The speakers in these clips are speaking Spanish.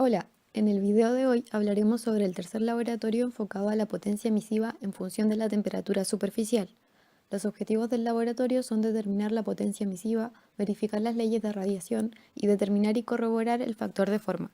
Hola, en el video de hoy hablaremos sobre el tercer laboratorio enfocado a la potencia emisiva en función de la temperatura superficial. Los objetivos del laboratorio son determinar la potencia emisiva, verificar las leyes de radiación y determinar y corroborar el factor de forma.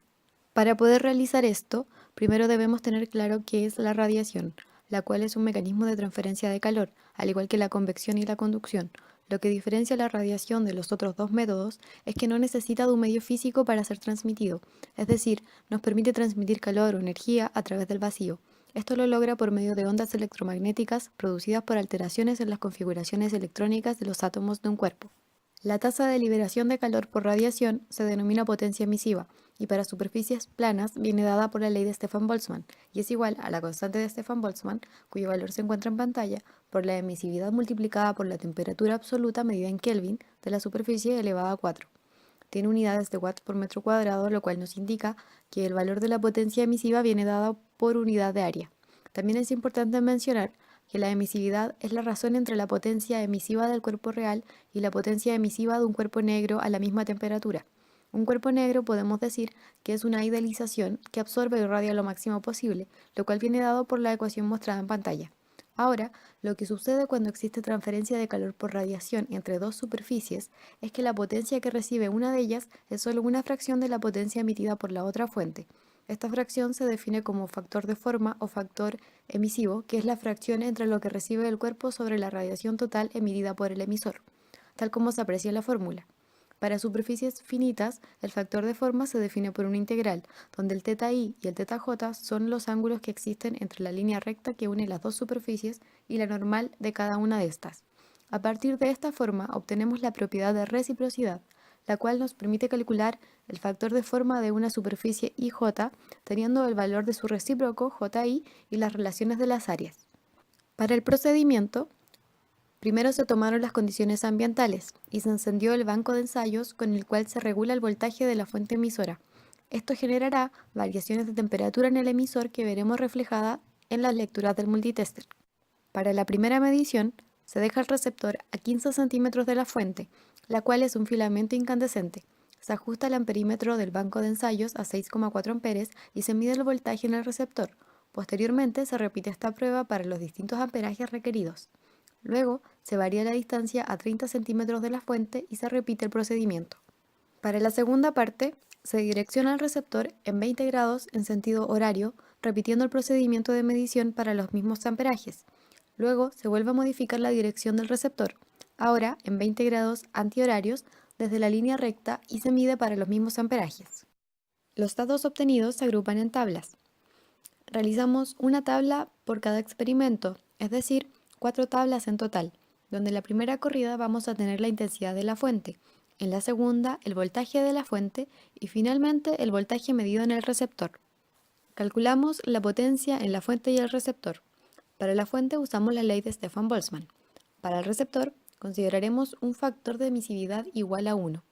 Para poder realizar esto, primero debemos tener claro qué es la radiación, la cual es un mecanismo de transferencia de calor, al igual que la convección y la conducción. Lo que diferencia la radiación de los otros dos métodos es que no necesita de un medio físico para ser transmitido, es decir, nos permite transmitir calor o energía a través del vacío. Esto lo logra por medio de ondas electromagnéticas producidas por alteraciones en las configuraciones electrónicas de los átomos de un cuerpo. La tasa de liberación de calor por radiación se denomina potencia emisiva y para superficies planas viene dada por la ley de Stefan-Boltzmann y es igual a la constante de Stefan-Boltzmann, cuyo valor se encuentra en pantalla, por la emisividad multiplicada por la temperatura absoluta medida en Kelvin de la superficie elevada a 4. Tiene unidades de watts por metro cuadrado, lo cual nos indica que el valor de la potencia emisiva viene dado por unidad de área. También es importante mencionar que la emisividad es la razón entre la potencia emisiva del cuerpo real y la potencia emisiva de un cuerpo negro a la misma temperatura. Un cuerpo negro podemos decir que es una idealización que absorbe y irradia lo máximo posible, lo cual viene dado por la ecuación mostrada en pantalla. Ahora, lo que sucede cuando existe transferencia de calor por radiación entre dos superficies es que la potencia que recibe una de ellas es solo una fracción de la potencia emitida por la otra fuente. Esta fracción se define como factor de forma o factor emisivo, que es la fracción entre lo que recibe el cuerpo sobre la radiación total emitida por el emisor, tal como se aprecia en la fórmula. Para superficies finitas, el factor de forma se define por una integral, donde el θi y el θj son los ángulos que existen entre la línea recta que une las dos superficies y la normal de cada una de estas. A partir de esta forma obtenemos la propiedad de reciprocidad, la cual nos permite calcular el factor de forma de una superficie IJ teniendo el valor de su recíproco JI y las relaciones de las áreas. Para el procedimiento, primero se tomaron las condiciones ambientales y se encendió el banco de ensayos con el cual se regula el voltaje de la fuente emisora. Esto generará variaciones de temperatura en el emisor que veremos reflejada en las lecturas del multitester. Para la primera medición, se deja el receptor a 15 centímetros de la fuente, la cual es un filamento incandescente. Se ajusta el amperímetro del banco de ensayos a 6,4 amperes y se mide el voltaje en el receptor. Posteriormente se repite esta prueba para los distintos amperajes requeridos. Luego, se varía la distancia a 30 centímetros de la fuente y se repite el procedimiento. Para la segunda parte, se direcciona el receptor en 20 grados en sentido horario, repitiendo el procedimiento de medición para los mismos amperajes. Luego, se vuelve a modificar la dirección del receptor, ahora en 20 grados antihorarios, desde la línea recta y se mide para los mismos amperajes. Los datos obtenidos se agrupan en tablas. Realizamos una tabla por cada experimento, es decir, 4 tablas en total, donde en la primera corrida vamos a tener la intensidad de la fuente, en la segunda el voltaje de la fuente y finalmente el voltaje medido en el receptor. Calculamos la potencia en la fuente y el receptor. Para la fuente usamos la ley de Stefan-Boltzmann. Para el receptor consideraremos un factor de emisividad igual a 1.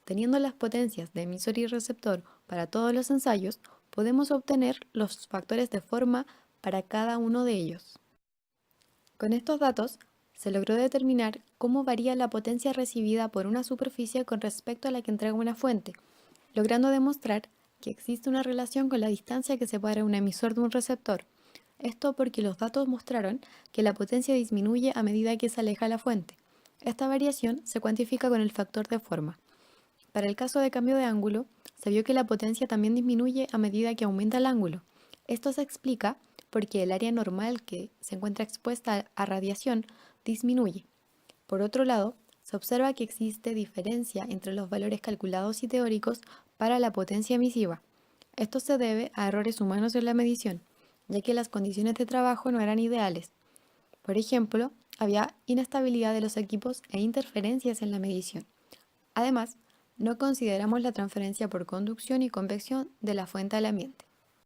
Teniendo las potencias de emisor y receptor para todos los ensayos, podemos obtener los factores de forma para cada uno de ellos. Con estos datos, se logró determinar cómo varía la potencia recibida por una superficie con respecto a la que entrega una fuente, logrando demostrar que existe una relación con la distancia que separa un emisor de un receptor. Esto porque los datos mostraron que la potencia disminuye a medida que se aleja la fuente. Esta variación se cuantifica con el factor de forma. Para el caso de cambio de ángulo, se vio que la potencia también disminuye a medida que aumenta el ángulo. Esto se explica porque el área normal que se encuentra expuesta a radiación disminuye. Por otro lado, se observa que existe diferencia entre los valores calculados y teóricos para la potencia emisiva. Esto se debe a errores humanos en la medición, ya que las condiciones de trabajo no eran ideales. Por ejemplo, había inestabilidad de los equipos e interferencias en la medición. Además, no consideramos la transferencia por conducción y convección de la fuente al ambiente.